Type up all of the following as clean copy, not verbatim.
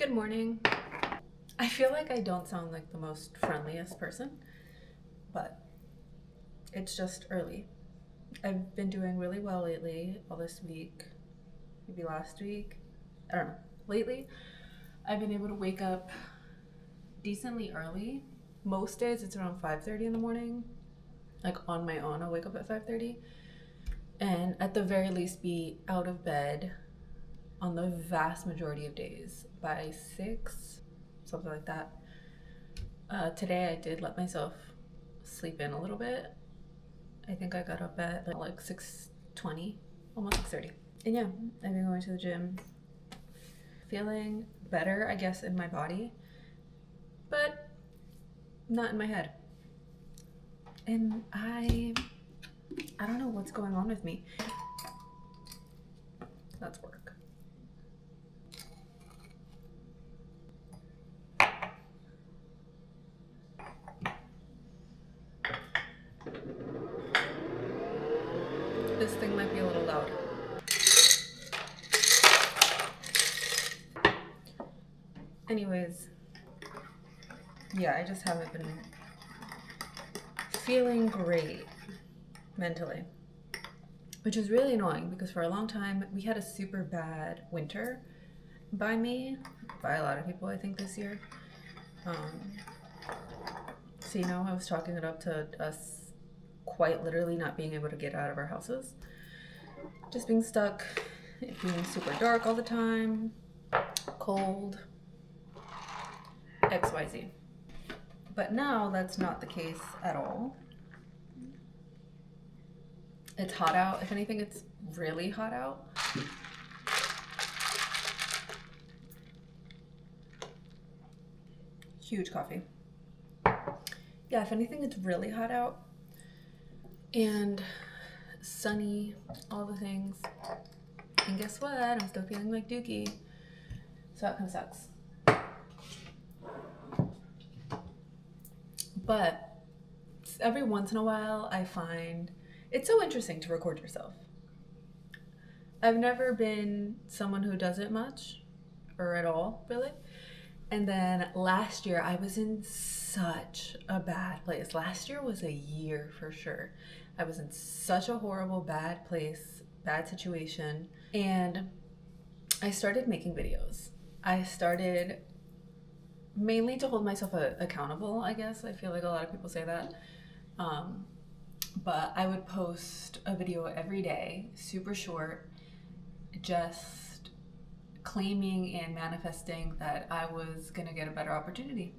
Good morning. I feel like I don't sound like the most friendliest person, but it's just early. I've been doing really well lately, all this week, maybe last week. I don't know. Lately, I've been able to wake up decently early. Most days it's around 5:30 in the morning. Like on my own, I'll wake up at 5:30 and at the very least be out of bed on the vast majority of days by 6, something like that. Today I did let myself sleep in a little bit. I think I got up at like 6:20, almost 6:30. And yeah, I've been going to the gym, feeling better, I guess, in my body, but not in my head. And I don't know what's going on with me. That's work. This thing might be a little loud. Anyways, yeah, I just haven't been feeling great mentally, which is really annoying because for a long time we had a super bad winter by a lot of people, I think, this year. So, I was chalking it up to us quite literally not being able to get out of our houses. Just being stuck, it being super dark all the time, cold, XYZ. But now that's not the case at all. It's hot out. If anything, it's really hot out. Huge coffee. Yeah, if anything, it's really hot out. And sunny, all the things. And guess what? I'm still feeling like Dookie. So that kind of sucks. But every once in a while, I find it's so interesting to record yourself. I've never been someone who does it much, or at all, really. And then last year, I was in such a bad place. Last year was a year for sure. I was in such a horrible, bad place, bad situation. And I started making videos. I started mainly to hold myself accountable, I guess. I feel like a lot of people say that. But I would post a video every day, super short, just claiming and manifesting that I was going to get a better opportunity,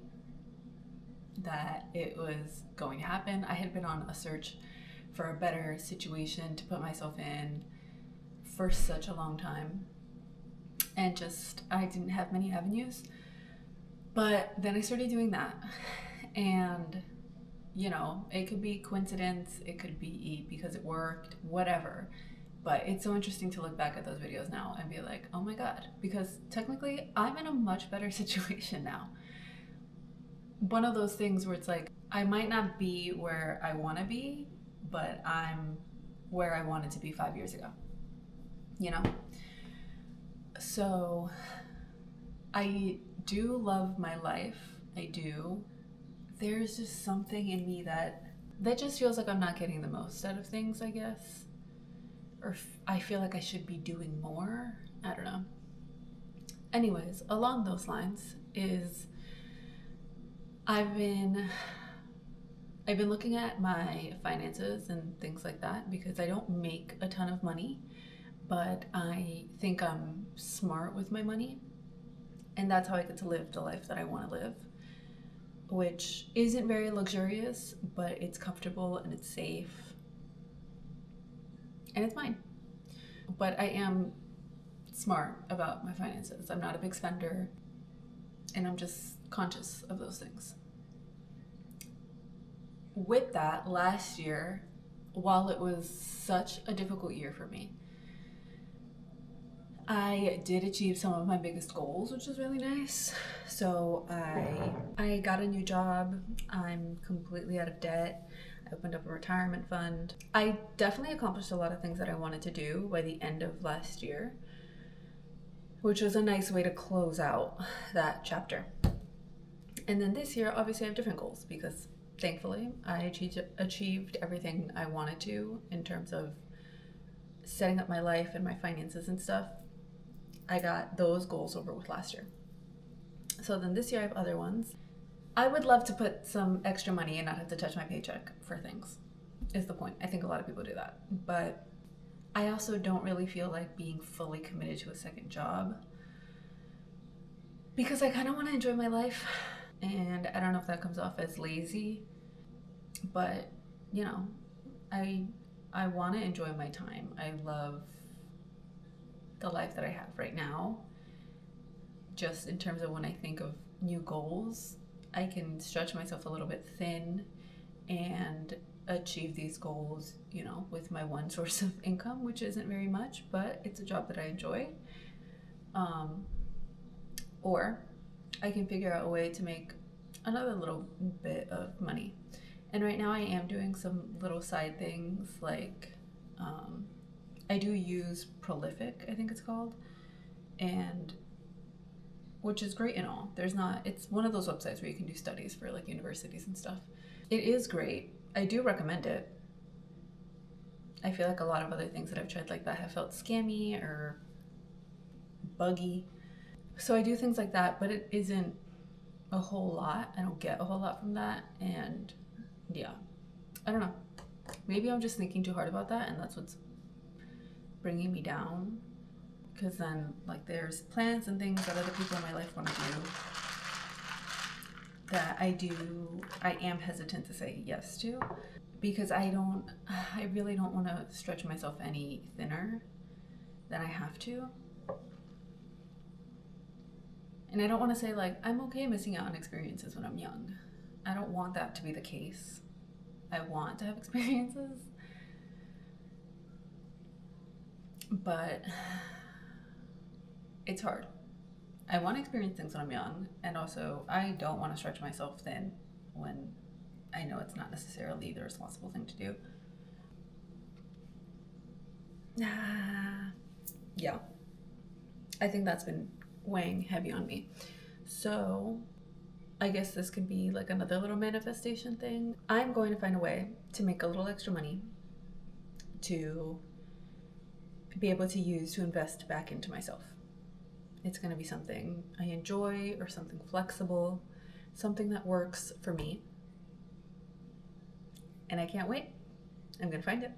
that it was going to happen. I had been on a search for a better situation to put myself in for such a long time, and just I didn't have many avenues. But then I started doing that, and it could be coincidence, it could be because it worked, whatever. But it's so interesting to look back at those videos now and be like, oh my God, because technically I'm in a much better situation now. One of those things where it's like, I might not be where I want to be, but I'm where I wanted to be 5 years ago, So I do love my life. I do. There's just something in me that just feels like I'm not getting the most out of things, I guess. Or I feel like I should be doing more. I don't know. Anyways, along those lines is I've been looking at my finances and things like that because I don't make a ton of money, but I think I'm smart with my money, and that's how I get to live the life that I want to live, which isn't very luxurious, but it's comfortable and it's safe and it's mine. But I am smart about my finances. I'm not a big spender, and I'm just conscious of those things. With that, last year, while it was such a difficult year for me, I did achieve some of my biggest goals, which is really nice. So I got a new job. I'm completely out of debt. I opened up a retirement fund. I definitely accomplished a lot of things that I wanted to do by the end of last year. which was a nice way to close out that chapter. And then this year, obviously, I have different goals because thankfully I achieved everything I wanted to in terms of setting up my life and my finances and stuff. I got those goals over with last year. So then this year I have other ones. I would love to put some extra money and not have to touch my paycheck for things, is the point. I think a lot of people do that. But I also don't really feel like being fully committed to a second job because I kind of want to enjoy my life. And I don't know if that comes off as lazy, but you know, I want to enjoy my time. I love the life that I have right now. Just in terms of when I think of new goals, I can stretch myself a little bit thin and achieve these goals, you know, with my one source of income, which isn't very much, but it's a job that I enjoy. Or I can figure out a way to make another little bit of money. And right now I am doing some little side things like I do use Prolific, I think it's called, and which is great and all. It's one of those websites where you can do studies for like universities and stuff. It is great. I do recommend it. I feel like a lot of other things that I've tried like that have felt scammy or buggy. So I do things like that, but it isn't a whole lot. I don't get a whole lot from that. And yeah, I don't know. Maybe I'm just thinking too hard about that and that's what's bringing me down. Because then, like, there's plans and things that other people in my life want to do that I am hesitant to say yes to because I really don't want to stretch myself any thinner than I have to. And I don't want to say, like, I'm okay missing out on experiences when I'm young. I don't want that to be the case. I want to have experiences. But it's hard. I want to experience things when I'm young, and also I don't want to stretch myself thin when I know it's not necessarily the responsible thing to do. Yeah. I think that's been weighing heavy on me. So I guess this could be like another little manifestation thing. I'm going to find a way to make a little extra money to be able to use to invest back into myself. It's going to be something I enjoy or something flexible, something that works for me. And I can't wait. I'm going to find it.